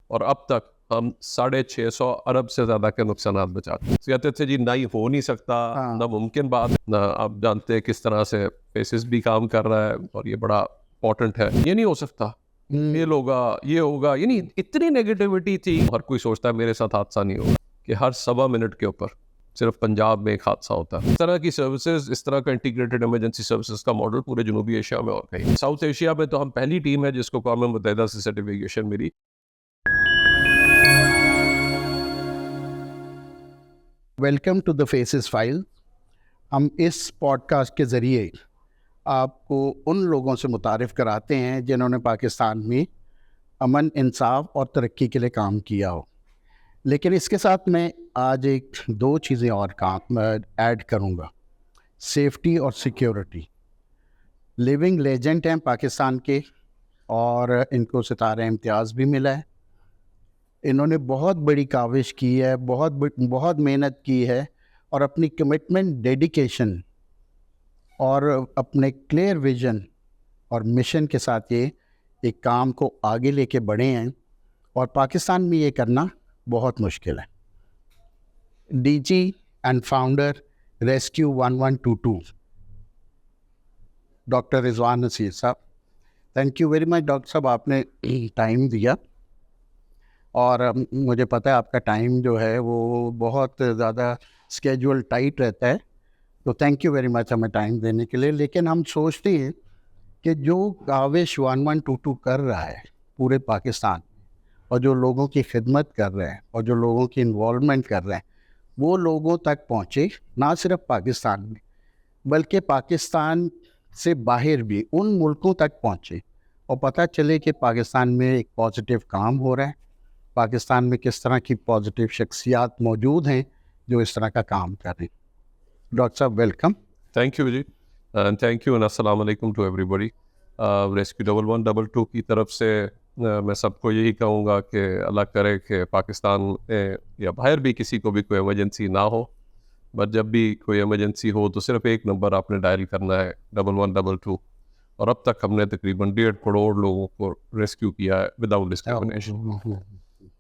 और अब तक हम 650 अरब से ज़्यादा के नुकसान बचा कहते थे जी ना ही हो नहीं सकता, ना मुमकिन बात, ना आप जानते हैं किस तरह से फेसिस भी काम कर रहा है और ये बड़ा इम्पोर्टेंट है, ये नहीं हो सकता, फेल होगा, ये होगा, यानी इतनी नेगेटिविटी थी। हर कोई सोचता है मेरे साथ हादसा नहीं होगा, कि हर 1.25 मिनट के ऊपर सिर्फ पंजाब में एक हादसा होता है। इस तरह की सर्विसेज, इस तरह का इंटीग्रेटेड इमरजेंसी सर्विसेज का मॉडल पूरे जनूबी एशिया में और कहीं। साउथ एशिया में तो हम पहली टीम है जिसको अक़वाम मुत्तहिदा से सर्टिफिकेशन मिली। Welcome to the faces file. हम इस पॉडकास्ट के ज़रिए आपको उन लोगों से मुतारिफ़ कराते हैं जिन्होंने पाकिस्तान में अमन, इंसाफ और तरक्की के लिए काम किया हो। लेकिन इसके साथ मैं आज दो चीज़ें और काम ऐड करूँगा, सेफ्टी और सिक्योरिटी। लिविंग लेजेंड हैं पाकिस्तान के और इनको सितारा इम्तियाज़ भी मिला है। इन्होंने बहुत बड़ी काविश की है, बहुत मेहनत की है और अपनी कमिटमेंट, डेडिकेशन और अपने क्लियर विजन और मिशन के साथ ये एक काम को आगे लेके बढ़े हैं और पाकिस्तान में ये करना बहुत मुश्किल है। DG and founder rescue 1122 doctor Rizwan Nasir साहब, thank you very much doctor साहब, आपने टाइम दिया और मुझे पता है आपका टाइम जो है वो बहुत ज़्यादा स्केड्यूल टाइट रहता है, तो थैंक यू वेरी मच हमें टाइम देने के लिए। लेकिन हम सोचते हैं कि जो काविश 1122 कर रहा है पूरे पाकिस्तान और जो लोगों की खिदमत कर रहे हैं और जो लोगों की इन्वॉल्वमेंट कर रहे हैं, वो लोगों तक पहुँचे, ना सिर्फ पाकिस्तान में बल्कि पाकिस्तान से बाहर भी उन मुल्कों तक पहुँचे और पता चले कि पाकिस्तान में एक पॉजिटिव काम हो रहा है, पाकिस्तान में किस तरह की पॉजिटिव शख्सियात मौजूद हैं जो इस तरह का काम कर रहे हैं। डॉक्टर साहब welcome. Thank you ji, thank you and अस्सलाम वालेकुम टू एवरीबॉडी। रेस्क्यू 1122 की तरफ से मैं सबको यही कहूँगा कि अल्लाह करे कि पाकिस्तान में या बाहर भी किसी को भी कोई इमरजेंसी ना हो, बट जब भी कोई इमरजेंसी हो तो सिर्फ एक नंबर आपने डायल करना है, 1122। और अब तक हमने तकरीबन 1.5 करोड़ लोगों को रेस्क्यू किया है विदाउट डिस्क्रिमिनेशन।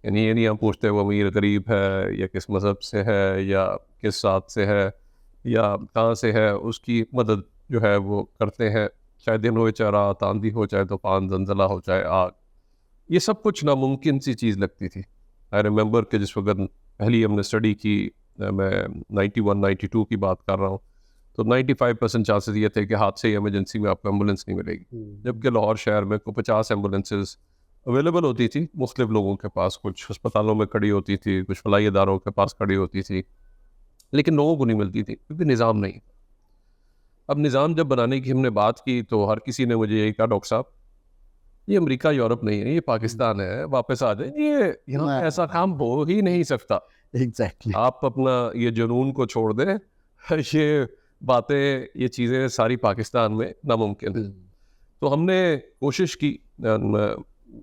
यानी ये नहीं हम पूछते वो अमीर गरीब है या किस मज़हब से है या किस जात से है या कहाँ से है, उसकी मदद जो है वो करते हैं, चाहे दिन हो चाहे रात, आंधी हो चाहे तूफान, जंजला हो चाहे आग। ये सब कुछ नामुमकिन सी चीज़ लगती थी। आई रिमेंबर कि जिस वक्त पहली हमने स्टडी की, मैं 91-92 की बात कर रहा हूँ, तो 95% चांसेस ये थे कि हादसे या इमरजेंसी में आपको एम्बुलेंस नहीं मिलेगी, जबकि लाहौर शहर में को 50 एम्बुलेंसेस अवेलेबल होती थी मुख्तलिफ लोगों के पास। कुछ अस्पतालों में खड़ी होती थी, कुछ फलाई इदारों के पास खड़ी होती थी, लेकिन लोगों को नहीं मिलती थी क्योंकि निज़ाम नहीं। अब निज़ाम जब बनाने की हमने बात की तो हर किसी ने मुझे यही कहा, डॉक्टर साहब ये अमेरिका यूरोप नहीं है, ये पाकिस्तान है, वापस आ जाए, ये यहाँ पे ऐसा काम हो ही नहीं सकता। एग्जैक्टली आप अपना ये जुनून को छोड़ दें, ये बातें, ये चीज़ें सारी पाकिस्तान में नामुमकिन है। तो हमने कोशिश की,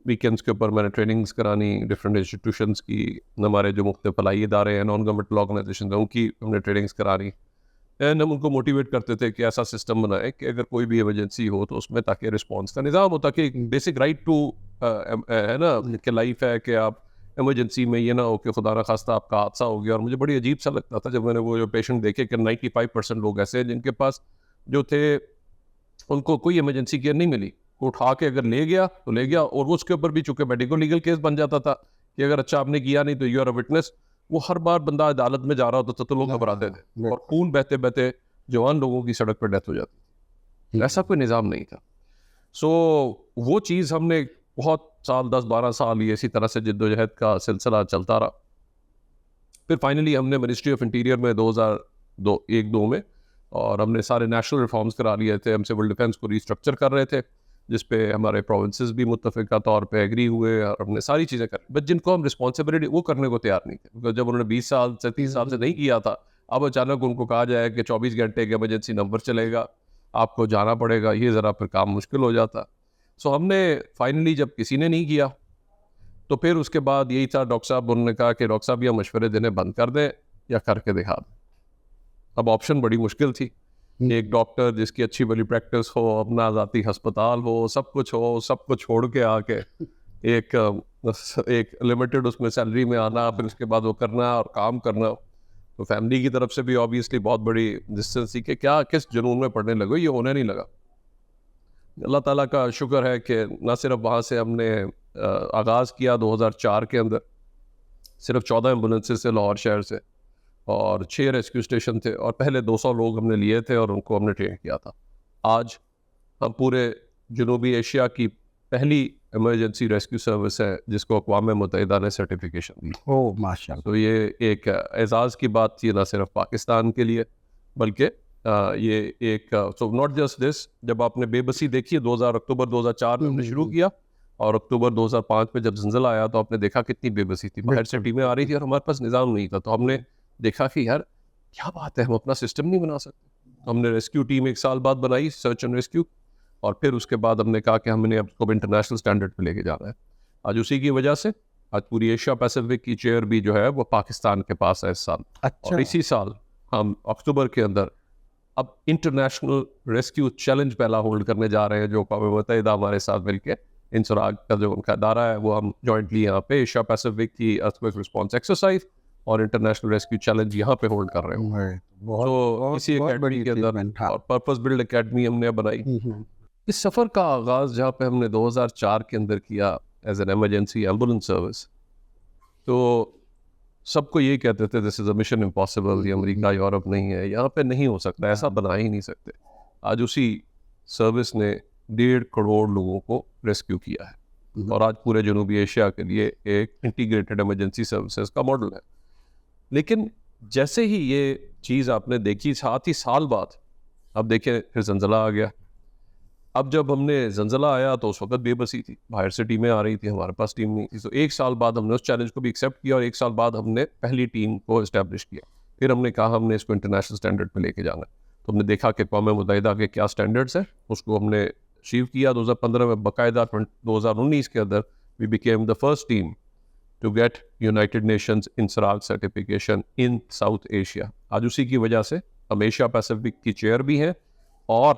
वीकेंड्स के ऊपर मैंने ट्रेनिंग्स करानी डिफरेंट इंस्टीट्यूशंस की, हमारे जो मुख्तलिफ फलाई इदारे हैं, नॉन गवर्नमेंटल ऑर्गेनाइजेशन हैं, उनकी हमने ट्रेनिंग्स करानी एंड हम उनको मोटिवेट करते थे कि ऐसा सिस्टम बनाए कि अगर कोई भी इमरजेंसी हो तो उसमें ताकि रिस्पॉन्स का निज़ाम हो, ताकि बेसिक राइट टू है ना कि लाइफ है कि आप इमरजेंसी में ये ना हो कि खुदा न खास्ता आपका हादसा हो गया। और मुझे बड़ी अजीब सा लगता था जब मैंने वो जो पेशेंट देखे कि 95% लोग ऐसे हैं जिनके पास जो थे उनको कोई इमरजेंसी केयर नहीं मिली, को उठा के अगर ले गया तो ले गया, और वो उसके ऊपर भी चूंकि मेडिको लीगल केस बन जाता था कि अगर अच्छा आपने किया नहीं तो यू आर अ विटनेस, वो हर बार बंदा अदालत में जा रहा होता था तो लोग घबराते थे और खून बहते बहते जवान लोगों की सड़क पर डेथ हो जाती थी। ऐसा कोई निज़ाम नहीं था। सो वो चीज़ हमने बहुत साल, 10-12 साल ये इसी तरह से जिद्दोजहद का सिलसिला चलता रहा। फिर फाइनली हमने मिनिस्ट्री ऑफ इंटीरियर में 2001-2 में, और हमने सारे नेशनल रिफॉर्म्स करा लिए थे। हम सिविल डिफेंस को रीस्ट्रक्चर कर रहे थे जिस पे हमारे प्रोविंसेस भी मुत्तफ़िका तौर पे एग्री हुए और हमने सारी चीज़ें कर, बट जिनको हम रिस्पॉन्सिबिलिटी वो करने को तैयार नहीं थे, क्योंकि जब उन्होंने 20 साल से 30 साल से नहीं किया था, अब अचानक उनको कहा जाए कि 24 घंटे का इमरजेंसी नंबर चलेगा, आपको जाना पड़ेगा, ये ज़रा फिर काम मुश्किल हो जाता। सो हमने फाइनली जब किसी ने नहीं किया तो फिर उसके बाद यही था, डॉक्टर साहब उन्होंने कहा कि डॉक्टर साहब या मशवरे देने बंद कर दें या करके दिखा दें। अब ऑप्शन बड़ी मुश्किल थी, एक डॉक्टर जिसकी अच्छी बड़ी प्रैक्टिस हो, अपना ज़ाती हस्पताल हो, सब कुछ हो, सब कुछ छोड़ के आके एक लिमिटेड उसमें सैलरी में आना, फिर उसके बाद वो करना और काम करना, तो फैमिली की तरफ से भी ऑब्वियसली बहुत बड़ी डिस्टेंस थी कि क्या किस जुनून में पढ़ने लगो, ये होने नहीं लगा। अल्लाह ताला का शुक्र है कि ना सिर्फ वहाँ से हमने आगाज़ किया 2004 के अंदर, सिर्फ 14 एम्बुलेंसेज से लाहौर शहर से, और 6 रेस्क्यू स्टेशन थे, और पहले 200 लोग हमने लिए थे और उनको हमने ट्रेन किया था। आज हम पूरे जनूबी एशिया की पहली इमरजेंसी रेस्क्यू सर्विस है जिसको अक़वाम मुत्तहिदा ने सर्टिफिकेशन दी। ओह माशाल्लाह। तो ये एक एजाज़ की बात थी, ना सिर्फ पाकिस्तान के लिए बल्कि ये एक सो नॉट जस्ट दिस, जब आपने बेबसी देखी अक्टूबर 2004 में हमने शुरू किया, और अक्टूबर 2005 में जब ज़िलज़ला आया तो आपने देखा कितनी बेबसी थी, बाहर से टीमें आ रही थी और हमारे पास निज़ाम नहीं था। तो हमने देखा कि यार क्या बात है, हम अपना सिस्टम नहीं बना सकते। हमने रेस्क्यू टीम 1 साल बाद बनाई, सर्च एंड रेस्क्यू, और फिर उसके बाद हमने कहा कि हमने अब इंटरनेशनल स्टैंडर्ड पे लेके जाना है। आज उसी की वजह से आज पूरी एशिया पैसिफिक की चेयर भी जो है वो पाकिस्तान के पास है इस साल। अच्छा। और इसी साल हम अक्टूबर के अंदर अब इंटरनेशनल रेस्क्यू चैलेंज पहला होल्ड करने जा रहे हैं, जो अक़वाम मुत्तहिदा हमारे साथ मिलकर इंसराग का जो उनका अदारा है वो हम जॉइंटली यहाँ पे एशिया पैसिफिक की अर्थक्वेक रिस्पॉन्स एक्सरसाइज और इंटरनेशनल रेस्क्यू चैलेंज यहाँ पे होल्ड कर रहे हैं। तो इसी एकेडमी के अंदर और पर्पस बिल्ड एकेडमी हमने बनाई। इस सफ़र का आगाज़ जहाँ पे हमने 2004 के अंदर किया as an emergency ambulance service, तो सबको ये कहते थे this is a mission impossible, ये अमेरिका यूरोप नहीं है, यहाँ पे नहीं हो सकता, ऐसा बना ही नहीं सकते। आज उसी सर्विस ने 1.5 करोड़ लोगों को रेस्क्यू किया है और आज पूरे जनूबी एशिया के लिए एक इंटीग्रेटेड एमरजेंसी सर्विसेज का मॉडल है। लेकिन जैसे ही ये चीज़ आपने देखी, साथ ही साल बाद अब देखिए फिर ज़लज़ला आ गया। अब जब हमने ज़लज़ला आया तो उस वक्त बेबसी थी, बाहर से टीमें आ रही थी, हमारे पास टीम नहीं थी। तो 1 साल बाद हमने उस चैलेंज को भी एक्सेप्ट किया और 1 साल बाद हमने पहली टीम को इस्टेब्लिश किया। फिर हमने कहा हमने इसको इंटरनेशनल स्टैंडर्ड पे लेके जाना है। तो हमने देखा कि अक़वाम मुत्तहिदा के क्या स्टैंडर्ड्स हैं, उसको हमने अचीव किया। 2015 में बाकायदा 2019 के अंदर we became the first team to get United Nations INSARAG certification in South Asia. आज उसी की वजह से हम एशिया पैसिफिक की चेयर भी हैं, और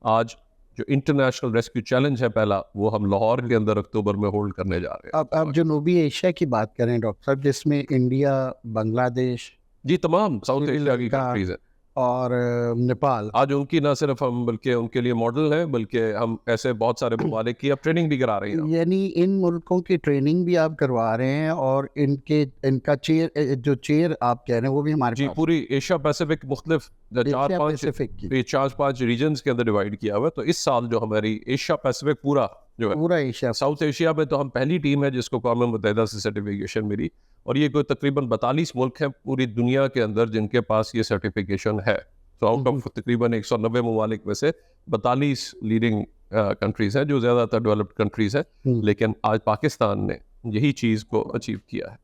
आज जो इंटरनेशनल रेस्क्यू चैलेंज है पहला, वो हम लाहौर के अंदर अक्टूबर में होल्ड करने जा रहे हैं। अब जनूबी एशिया की बात करें डॉक्टर साहब, जिसमें इंडिया, बांग्लादेश, जी तमाम साउथ एशिया की कंट्रीज है और नेपाल, आज उनकी ना सिर्फ हम बल्कि उनके लिए मॉडल हैं, बल्कि हम ऐसे बहुत सारे ममालिक की अब ट्रेनिंग भी करा रही हैं। यानी इन मुल्कों की ट्रेनिंग भी आप करवा रहे हैं, और इनका चेयर, जो चेयर आप कह रहे हैं वो भी हमारे जी पास पूरी एशिया पैसिफिक मुख्तलिफ 4-5 रीजन्स के अंदर डिवाइड किया हुआ है। तो इस साल जो हमारी एशिया पैसिफिक पूरा जो है, पूरा एशिया, साउथ एशिया में तो हम पहली टीम है जिसको अक़वाम मुत्तहिदा से सर्टिफिकेशन मिली, और ये कोई तकरीबन 42 मुल्क हैं पूरी दुनिया के अंदर जिनके पास ये सर्टिफिकेशन है। तो आउट ऑफ तकरीबन 190 ममालिक में से 42 लीडिंग कंट्रीज हैं जो ज़्यादातर डेवलप्ड कंट्रीज हैं, लेकिन आज पाकिस्तान ने यही चीज़ को अचीव किया है।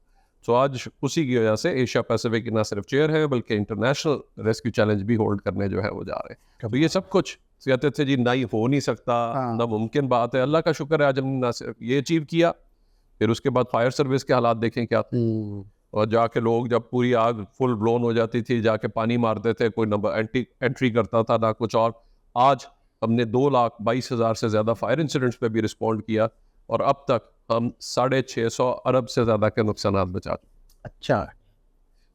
तो आज उसी की वजह से एशिया पैसिफिक की ना सिर्फ चेयर है बल्कि इंटरनेशनल रेस्क्यू चैलेंज भी होल्ड करने जो है वो जा रहे हैं। तो ये सब कुछ कहते थे जी नहीं हो नहीं सकता, ना मुमकिन बात है। अल्लाह का शुक्र है आज हमने ना सिर्फ ये अचीव किया, फिर उसके बाद फायर सर्विस के हालात देखें क्या थे, और जाके लोग जब पूरी आग फुल ब्लोन हो जाती थी जाके पानी मारते थे, कोई नंबर एंट्री करता था ना कुछ। और आज हमने 2,22,000 से ज़्यादा फायर इंसिडेंट्स पे भी रिस्पॉन्ड किया, और अब तक हम 650 अरब से ज़्यादा के नुकसान बचा चुके। अच्छा,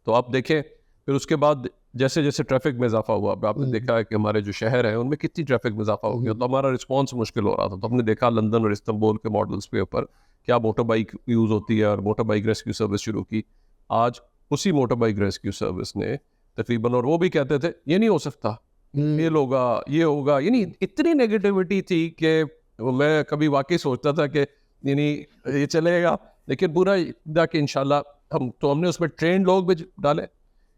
तो आप देखें फिर उसके बाद जैसे जैसे ट्रैफिक में इजाफा हुआ, आपने देखा है कि हमारे जो शहर हैं उनमें कितनी ट्रैफिक में इजाफा हो गया, तो हमारा रिस्पॉन्स मुश्किल हो रहा था। तो हमने देखा लंदन और इस्तांबुल के मॉडल्स के ऊपर क्या मोटर बाइक यूज़ होती है, और मोटर बाइक रेस्क्यू सर्विस शुरू की। आज उसी मोटर बाइक रेस्क्यू सर्विस ने तकरीबन, और वो भी कहते थे ये नहीं हो सकता, फेल होगा, ये होगा, यानी इतनी नेगेटिविटी थी कि मैं कभी वाकई सोचता था कि यानी ये चलेगा, लेकिन पूरा कि इंशाल्लाह हमने उसमें ट्रेन लोग भी डाले,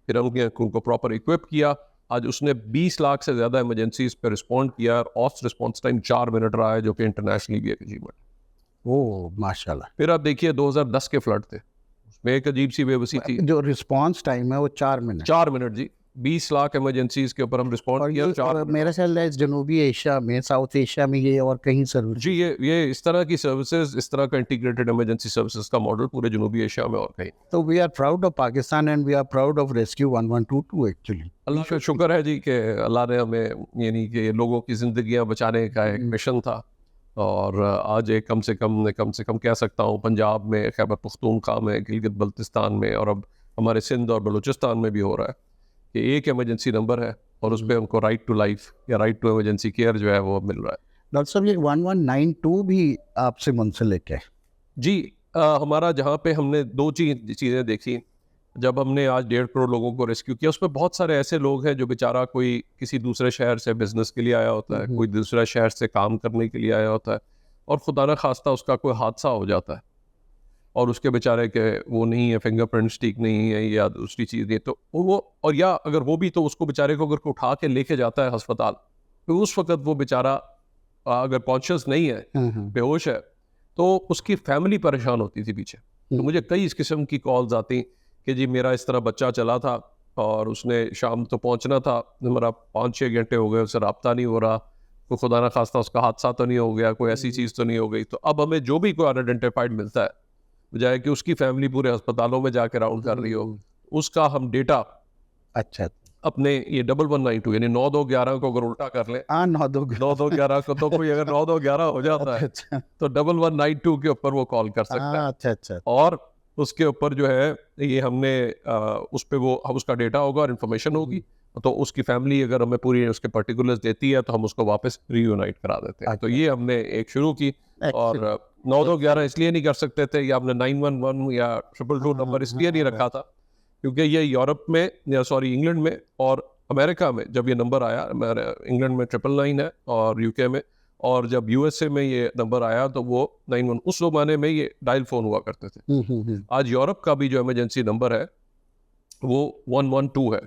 फिर हमने उनको प्रॉपर इक्विप किया। आज उसने 20 लाख से ज़्यादा इमरजेंसीज पे रिस्पॉन्ड किया, और ऑस्ट रिस्पॉन्स टाइम 4 मिनट रहा है, जो कि इंटरनेशनली भी एक अचीवमेंट। ओह माशाल्लाह। फिर आप देखिए 2010 के फ्लड थे, उसमें एक अजीब सी बेबसी थी, जो रिस्पॉन्स टाइम है वो 4 मिनट, 4 मिनट जी। 20 लाख इमरजेंसीज के ऊपर हम रिस्पॉन्ड किया। और मेरा ख्याल है जनूबी एशिया में, साउथ एशिया में ये और कहीं सर्विस जी, ये इस तरह की सर्विसेज, इस तरह का इंटीग्रेटेड इमरजेंसी सर्विसेज का मॉडल पूरे जनूबी एशिया में और कहीं। तो we are proud of Pakistan and we are proud of rescue 1122 actually. Allah का शुक्र है जी कि अल्लाह ने हमें यानी कि लोगों की ज़िंदगियां बचाने का एक मिशन था, और आज एक कम से कम कह सकता हूँ पंजाब में, खैबर पख्तूनख्वा में, गिलगित बल्तिस्तान में और अब हमारे सिंध और बलूचिस्तान में भी हो रहा है कि एक इमरजेंसी नंबर है और उस पर हमको राइट टू लाइफ या राइट टू इमरजेंसी केयर जो है वो मिल रहा है। डॉक्टर साहब, ये 1192 भी आपसे मुंसलिक है? जी, हमारा जहाँ पे हमने दो चीज़ें देखी जब हमने आज 1.5 करोड़ लोगों को रेस्क्यू किया, उसमें बहुत सारे ऐसे लोग हैं जो बेचारा कोई किसी दूसरे शहर से बिजनेस के लिए आया होता है, कोई दूसरा शहर से काम करने के लिए आया होता है और खुदा न खास्ता उसका कोई हादसा हो जाता है और उसके बेचारे के वो नहीं है, फिंगरप्रिंट्स ठीक नहीं है या दूसरी चीज़ नहीं, तो वो और या अगर वो भी तो उसको बेचारे को अगर उठा के लेके जाता है अस्पताल, तो उस वक्त वो बेचारा अगर कॉन्शियस नहीं है, बेहोश है, तो उसकी फैमिली परेशान होती थी पीछे। तो मुझे कई इस किस्म की कॉल्स आती कि जी मेरा इस तरह बच्चा चला था और उसने शाम तो पहुंचना था, हमारा 5-6 घंटे हो गए, उससे रब्ता नहीं हो रहा, कोई खुदा ना खास्ता उसका हादसा तो नहीं हो गया, कोई ऐसी चीज़ तो नहीं हो गई। तो अब हमें जो भी कोई अनआइडेंटिफाइड मिलता है, बजाय कि उसकी फैमिली पूरे अस्पतालों में जाके राउंड कर रही हो, उसका हम डेटा अच्छा अपने ये 1192 यानी 9211 को अगर उल्टा कर ले, 9211 को तो कोई अगर 9211 हो जाता है तो 1192 के ऊपर वो कॉल कर सकता है। अच्छा। और उसके ऊपर जो है ये हमने उस पे वो उसका डेटा होगा और इन्फॉर्मेशन होगी, तो उसकी फैमिली अगर हमें पूरी उसके पर्टिकुलर्स देती है तो हम उसको वापस रीयूनाइट करा देते हैं। तो ये हमने एक शुरू की। और 9211 इसलिए नहीं कर सकते थे या हमने 911 या 222 नंबर इसलिए नहीं रखा था क्योंकि ये यूरोप में इंग्लैंड में और अमेरिका में जब ये नंबर आया, इंग्लैंड में 999 है और यूके में, और जब यूएसए में ये नंबर आया तो वो 91, उस जमाने में ये डायल फोन हुआ करते थे। आज यूरोप का भी जो इमरजेंसी नंबर है वो 112 है।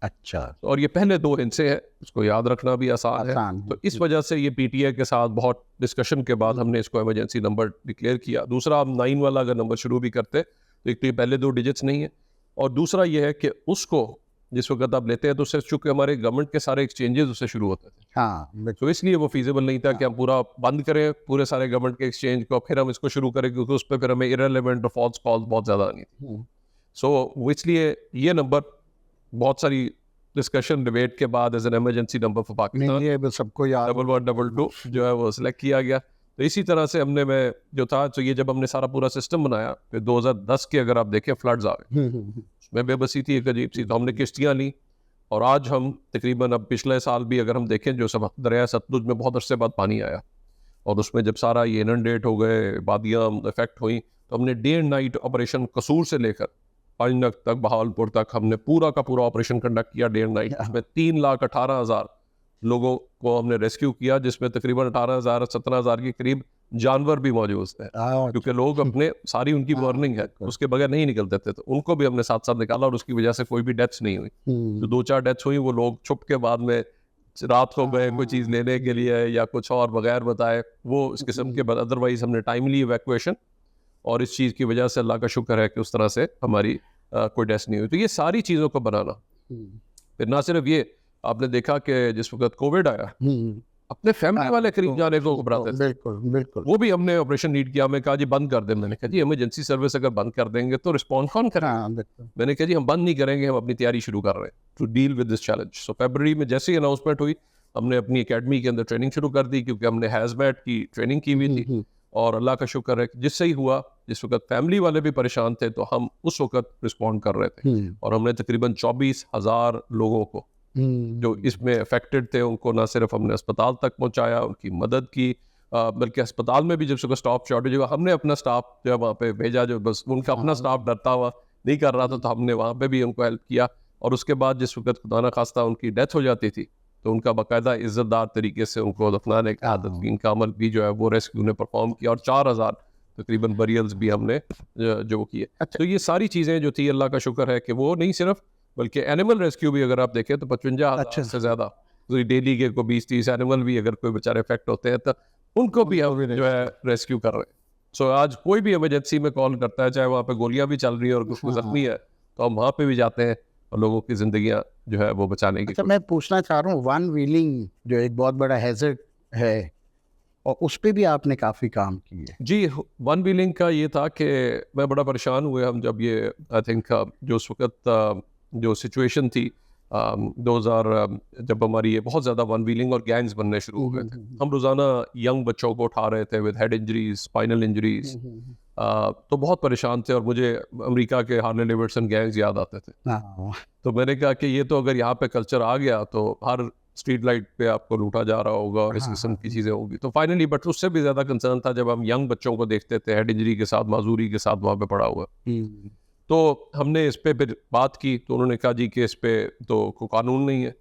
अच्छा। और ये पहले दो इनसे है, इसको याद रखना भी आसान है। तो इस वजह से ये पीटीए के साथ बहुत डिस्कशन के बाद हमने इसको इमरजेंसी नंबर डिक्लेयर किया। दूसरा, आप 9 वाला अगर नंबर शुरू भी करते तो एक तो ये पहले 2 डिजिट्स नहीं है, और दूसरा ये है कि उसको जिस वक्त आप लेते हैं तो उससे चूंकि हमारे गवर्नमेंट के सारे एक्सचेंजेस उससे शुरू होते थे, हाँ, तो इसलिए वो फीजिबल नहीं था कि हम पूरा बंद करें पूरे सारे गवर्नमेंट के एक्सचेंज को, फिर हम इसको शुरू करें, क्योंकि उस पर फिर हमें इररिलेवेंट और फॉल्स कॉल्स बहुत ज़्यादा आनी थी। सो वो इसलिए ये नंबर बहुत सारी डिस्कशन डिबेट के बाद as an emergency number for Pakistan सबको याद 1122 जो है वो सिलेक्ट किया गया। तो इसी तरह से हमने मैं जो था, तो ये जब हमने सारा पूरा सिस्टम बनाया, फिर 2010 के अगर आप देखें फ्लड्स आ गए, उसमें बेबसी थी एक अजीब सी, तो हमने किश्तियाँ ली और आज हम तकरीबन अब पिछले साल भी अगर हम देखें जो सब दरिया सतलुज में बहुत अरसे बाद पानी आया और उसमें जब सारा ये इनंडेट हो गए, वादियाँ इफेक्ट हुई, तो हमने डे एंड नाइट ऑपरेशन कसूर से लेकर पंजनक तक, बहावलपुर तक हमने पूरा का पूरा ऑपरेशन कंडक्ट किया डे एंड नाइट। उसमें 3,18,000 लोगों को हमने रेस्क्यू किया, जिसमें तकरीबन 18,000 17,000 के करीब जानवर भी मौजूद थे, क्योंकि लोग अपने सारी उनकी वार्निंग है उसके बगैर नहीं निकलते थे, तो उनको भी हमने साथ साथ निकाला और उसकी वजह से कोई भी डेथ्स नहीं हुई। तो 2-4 डेथ्स हुई, वो लोग छुप के बाद में रात को गए कोई चीज़ लेने के लिए या कुछ और बगैर बताए, वो इस किस्म के, अदरवाइज हमने टाइमली इवैक्यूएशन, और इस चीज़ की वजह से अल्लाह का शुक्र है कि उस तरह से हमारी कोई डेथ नहीं हुई। तो ये सारी चीज़ों को बनाना, फिर ना सिर्फ ये, आपने देखा कि जिस वक्त कोविड आया अपने फैमिली वाले करीब जाने को घबराते थे, बिल्कुल वो भी हमने ऑपरेशन नीड किया। मैं कहा जी बंद कर दें, मैंने कहा जी इमरजेंसी सर्विस अगर बंद कर देंगे तो रिस्पॉन्ड कौन करेगा। मैंने कहा जी हम बंद नहीं करेंगे, हम अपनी तैयारी शुरू कर रहे हैं to deal with this challenge. So फरवरी में जैसे ही अनाउंसमेंट हुई, हमने अपनी एकेडमी के अंदर ट्रेनिंग शुरू कर दी, क्योंकि हमने हैजमैट की ट्रेनिंग की हुई थी, और अल्लाह का शुक्र है कि जिससे ही हुआ, जिस वक्त फैमिली वाले भी परेशान थे तो हम उस वक्त रिस्पॉन्ड कर रहे थे, और हमने तकरीबन 24,000 लोगों को जो इसमें अफेक्टेड थे उनको ना सिर्फ हमने अस्पताल तक पहुंचाया, उनकी मदद की, बल्कि अस्पताल में भी जब सुबह स्टाफ शॉर्टेज हुआ, हमने अपना स्टाफ जो वहाँ पे भेजा, जो बस उनका अपना स्टाफ डरता हुआ नहीं कर रहा था, तो हमने वहाँ पे भी उनको हेल्प किया। और उसके बाद जिस वक्त खुदा न खास्ता उनकी डेथ हो जाती थी, तो उनका बाकायदा इज़्ज़तदार तरीके से उनको दफनाने की आदत की, इनका अमल भी जो है वो रेस्क्यू ने परफॉर्म किया, और 4,000 तकरीबन बरियल्स भी हमने जो किए। तो ये सारी चीज़ें जो थी, अल्लाह का शुक्र है कि वो नहीं सिर्फ, बल्कि एनिमल रेस्क्यू भी अगर आप देखें तो 55,000 से ज़्यादा डेली के को 20-30 एनिमल भी अगर कोई बेचारे इफेक्ट होते हैं तो उनको भी हम जो है रेस्क्यू कर रहे हैं। सो आज कोई भी इमरजेंसी में कॉल करता है, चाहे वहाँ पे गोलियां भी चल रही है और कुछ जख्मी है, तो हम वहाँ पे भी जाते हैं और लोगों की जिंदगियां जो है वो बचाने की। मैं पूछना चाह रहा हूँ, वन व्हीलिंग जो एक बहुत बड़ा हैजर्ड है, और उस पर भी आपने काफ़ी काम किए। जी, वन व्हीलिंग का ये था कि मैं बड़ा परेशान हुए हम जब ये, आई थिंक जो उस वक्त जो सिचुएशन थी, 2000 जब हमारी ये बहुत ज़्यादा वन व्हीलिंग और गैंग्स बनने शुरू हो गए थे, हम रोज़ाना यंग बच्चों को उठा रहे थे with head injuries, spinal injuries. तो बहुत परेशान थे और मुझे अमेरिका के हार्ले डेविडसन गैंग्स याद आते थे। तो मैंने कहा कि ये तो अगर यहाँ पे कल्चर आ गया तो हर स्ट्रीट लाइट पे आपको लूटा जा रहा होगा और इस किस्म की चीज़ें होगी। तो फाइनली बट उससे भी ज़्यादा कंसर्न था जब हम यंग बच्चों को देखते थे हेड इंजरी के साथ, माजूरी के साथ वहाँ पे पड़ा हुआ। तो हमने इस पे फिर बात की तो उन्होंने कहा जी कि इस पे तो कोई कानून नहीं है।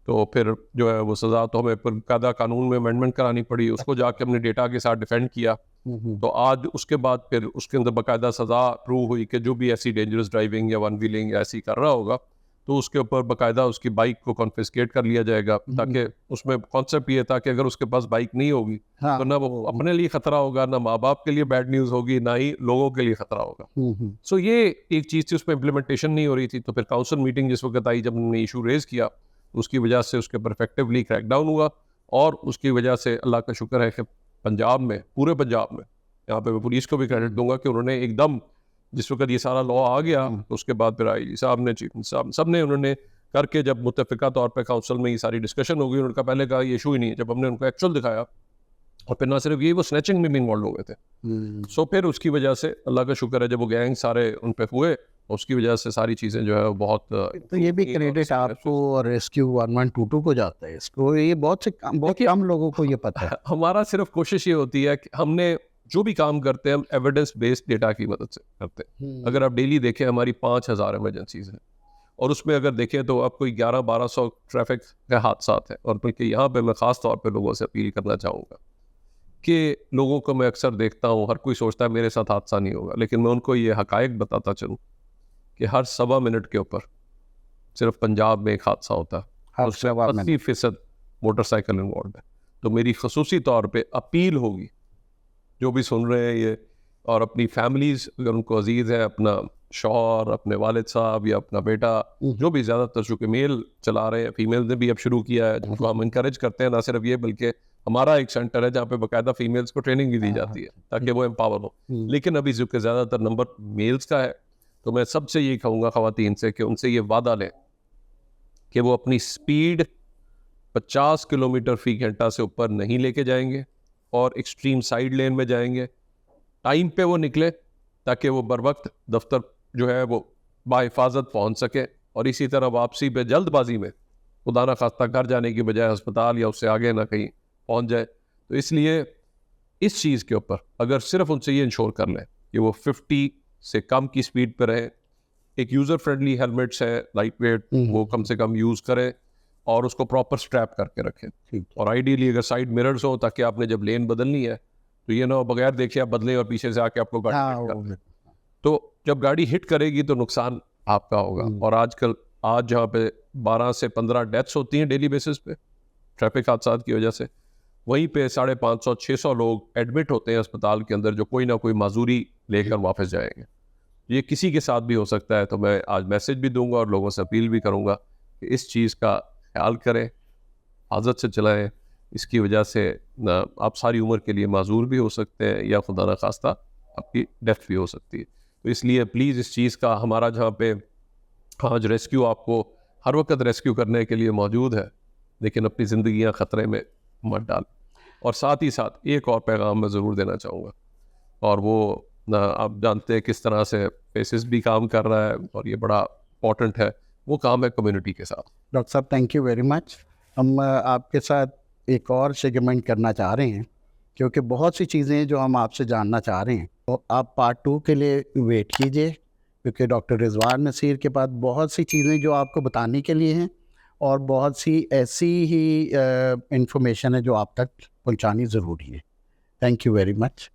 तो फिर जो है वो सज़ा तो हमें बाकायदा कानून में अमेंडमेंट करानी पड़ी, उसको जाके हमने डेटा के साथ डिफेंड किया। तो आज उसके बाद फिर उसके अंदर बाकायदा सज़ा प्रूव हुई कि जो भी ऐसी डेंजरस ड्राइविंग या वन व्हीलिंग ऐसी कर रहा होगा तो उसके ऊपर बाकायदा उसकी बाइक को कॉन्फिस्केट कर लिया जाएगा, ताकि उसमें कॉन्सेप्ट ये था कि अगर उसके पास बाइक नहीं होगी तो ना वो अपने लिए खतरा होगा, ना माँ बाप के लिए बैड न्यूज़ होगी, ना ही लोगों के लिए खतरा होगा। सो ये एक चीज़ थी, उसमें इम्प्लीमेंटेशन नहीं हो रही थी। तो फिर काउंसिल मीटिंग जिस वक्त आई, जब हमने इशू रेज किया, उसकी वजह से उसके ऊपर इफेक्टिवली क्रैकडाउन हुआ और उसकी वजह से अल्लाह का शुक्र है कि पंजाब में, पूरे पंजाब में, यहाँ पे मैं पुलिस को भी क्रेडिट दूंगा कि उन्होंने एकदम जिस वक्त ये सारा लॉ आ गया तो उसके बाद फिर आई साहब ने, चीफ साहब, सब ने उन्होंने करके जब मुत्तफ़िका तौर पे काउंसिल में ये सारी डिस्कशन हो गई, उन्होंने पहले कहा ये इशू ही नहीं है। जब हमने उनको एक्चुअल दिखाया और फिर ना सिर्फ ये, वो स्नैचिंग में भी इन्वॉल्व हो गए थे। सो फिर उसकी वजह से अल्लाह का शुक्र है जब वो गैंग सारे उन पे हुए, उसकी वजह से सारी चीज़ें जो है वो बहुत। तो ये भी क्रेडिट आपको और रेस्क्यू 1122 को जाता है। इसको ये बहुत कम लोगों को ये पता है। हमारा सिर्फ कोशिश ये होती है कि हमने जो भी काम करते हैं हम एविडेंस बेस्ड डेटा की मदद से करते हैं। अगर आप डेली देखें हमारी 5000 इमरजेंसीज हैं और उसमें अगर देखें तो आप कोई 1100-1200 ट्रैफिक के हादसा है। और बल्कि यहाँ पे मैं ख़ास तौर पे लोगों से अपील करना चाहूँगा कि लोगों को मैं अक्सर देखता हूँ, हर कोई सोचता है मेरे साथ हादसा नहीं होगा, लेकिन मैं उनको ये हकायक बताता चलूँ कि हर 1.25 मिनट के ऊपर सिर्फ पंजाब में एक हादसा होता है, उसमें 80% मोटरसाइकिल इन्वॉल्व है। तो मेरी खसूसी तौर पे अपील होगी जो भी सुन रहे हैं ये, और अपनी फैमिलीज़ अगर उनको अजीज़ है, अपना शौहर, अपने वालिद साहब या अपना बेटा, जो भी ज़्यादातर चूँकि मेल चला रहे हैं, फीमेल ने भी अब शुरू किया है, जिनको हम इनकरेज करते हैं। ना सिर्फ ये बल्कि हमारा एक सेंटर है जहाँ पे बाकायदा फीमेल्स को ट्रेनिंग भी दी जाती है ताकि वो एम्पावर हो। लेकिन अभी चूँकि ज़्यादातर नंबर मेल्स का है तो मैं सबसे ये कहूँगा ख़वातीन से कि उनसे ये वादा लें कि वो अपनी स्पीड 50 किलोमीटर फी घंटा से ऊपर नहीं लेके जाएंगे और एक्सट्रीम साइड लेन में जाएंगे। टाइम पे वो निकले ताकि वो बर वक्त दफ्तर जो है वो बाहिफाजत पहुँच सके, और इसी तरह वापसी पे जल्दबाजी में खुदा ना खास्ता घर जाने की बजाय अस्पताल या उससे आगे ना कहीं पहुँच जाए। तो इसलिए इस चीज़ के ऊपर अगर सिर्फ उनसे ये इंश्योर कर लें कि वो 50 से कम की स्पीड पर रहे, एक यूज़र फ्रेंडली हेलमेट्स है लाइट वेट, वो कम से कम यूज़ करें और उसको प्रॉपर स्ट्रैप करके रखें। और आइडियली अगर साइड मिरर्स हो ताकि आपने जब लेन बदलनी है तो ये ना हो बगैर देखे आप बदलें और पीछे से आके आपको गाड़ी हिट कर दे। तो जब गाड़ी हिट करेगी तो नुकसान आपका होगा। और आज जहाँ पे 12 से 15 डेथ्स होती हैं डेली बेसिस पे ट्रैफिक हादसा की वजह से, वहीं पे 550-600 लोग एडमिट होते हैं अस्पताल के अंदर जो कोई ना कोई माजूरी लेकर वापस जाएंगे। ये किसी के साथ भी हो सकता है। तो मैं आज मैसेज भी दूंगा और लोगों से अपील भी करूंगा कि इस चीज़ का ख्याल करें, आज़त से चलाएं। इसकी वजह से आप सारी उम्र के लिए माजूर भी हो सकते हैं या खुदा न खास्ता आपकी डेथ भी हो सकती है। तो इसलिए प्लीज़ इस चीज़ का हमारा जहाँ पे आज रेस्क्यू आपको हर वक्त रेस्क्यू करने के लिए मौजूद है, लेकिन अपनी ज़िंदगियाँ ख़तरे में मत डाल। और साथ ही साथ एक और पैगाम मैं ज़रूर देना चाहूँगा, और वो आप जानते हैं किस तरह से फेसिस भी काम कर रहा है और ये बड़ा इम्पॉर्टेंट है, वो काम है कम्युनिटी के साथ। डॉक्टर साहब थैंक यू वेरी मच। हम आपके साथ एक और सेगमेंट करना चाह रहे हैं क्योंकि बहुत सी चीज़ें जो हम आपसे जानना चाह रहे हैं, तो आप पार्ट 2 के लिए वेट कीजिए क्योंकि डॉक्टर रिजवान नसीर के पास बहुत सी चीज़ें जो आपको बताने के लिए हैं और बहुत सी ऐसी ही इंफॉर्मेशन है जो आप तक पहुंचानी ज़रूरी है। Thank you very much.